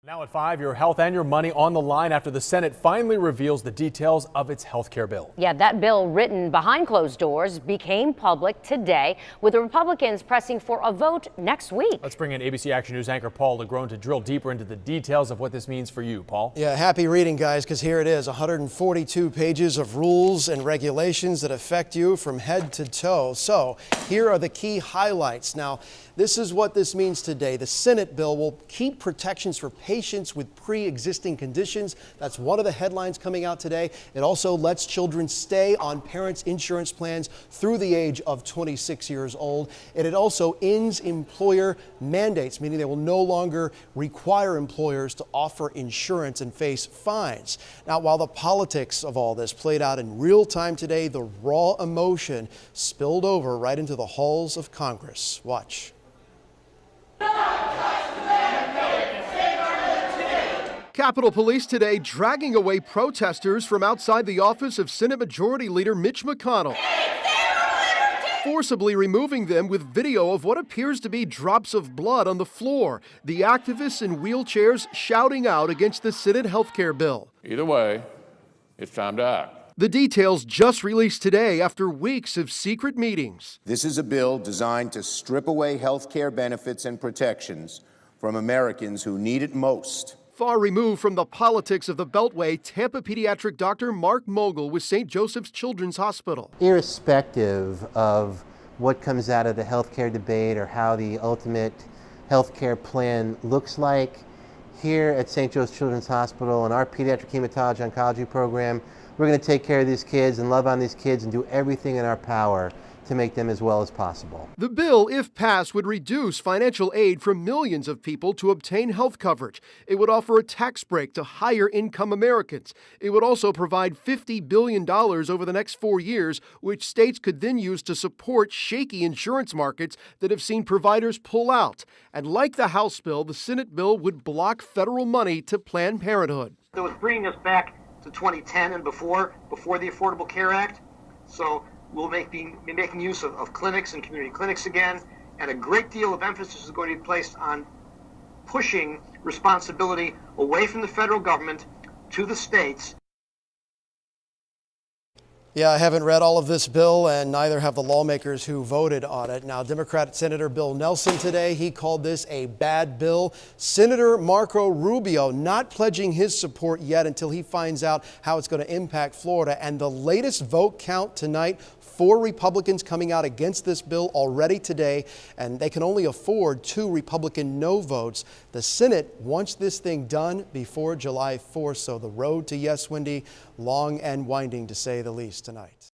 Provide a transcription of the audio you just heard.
Now at 5, your health and your money on the line after the Senate finally reveals the details of its health care bill. Yeah, that bill written behind closed doors became public today, with the Republicans pressing for a vote next week. Let's bring in ABC Action News anchor Paul LeGrone to drill deeper into the details of what this means for you. Paul? Yeah, happy reading, guys, because here it is, 142 pages of rules and regulations that affect you from head to toe. So here are the key highlights. Now, this is what this means today. The Senate bill will keep protections for patients with pre-existing conditions. That's one of the headlines coming out today. It also lets children stay on parents' insurance plans through the age of 26 years old. And it also ends employer mandates, meaning they will no longer require employers to offer insurance and face fines. Now, while the politics of all this played out in real time today, the raw emotion spilled over right into the halls of Congress. Watch. Capitol Police today dragging away protesters from outside the office of Senate Majority Leader Mitch McConnell, forcibly removing them with video of what appears to be drops of blood on the floor. The activists in wheelchairs shouting out against the Senate health care bill. Either way, it's time to act. The details just released today after weeks of secret meetings. This is a bill designed to strip away health care benefits and protections from Americans who need it most. Far removed from the politics of the Beltway, Tampa pediatric doctor Mark Mogul with St. Joseph's Children's Hospital. Irrespective of what comes out of the healthcare debate or how the ultimate healthcare plan looks like, here at St. Joseph's Children's Hospital and our pediatric hematology oncology program, we're going to take care of these kids and love on these kids and do everything in our power to make them as well as possible. The bill, if passed, would reduce financial aid for millions of people to obtain health coverage. It would offer a tax break to higher income Americans. It would also provide $50 billion over the next 4 years, which states could then use to support shaky insurance markets that have seen providers pull out. And like the House bill, the Senate bill would block federal money to Planned Parenthood. So it's bringing us back to 2010 and before the Affordable Care Act. So we'll be making use of clinics and community clinics again, and a great deal of emphasis is going to be placed on pushing responsibility away from the federal government to the states. Yeah, I haven't read all of this bill, and neither have the lawmakers who voted on it. Now, Democrat Senator Bill Nelson today, he called this a bad bill. Senator Marco Rubio not pledging his support yet until he finds out how it's going to impact Florida. And the latest vote count tonight, 4 Republicans coming out against this bill already today, and they can only afford 2 Republican no votes. The Senate wants this thing done before July 4th, so the road to yes, Wendy, long and winding to say the least tonight.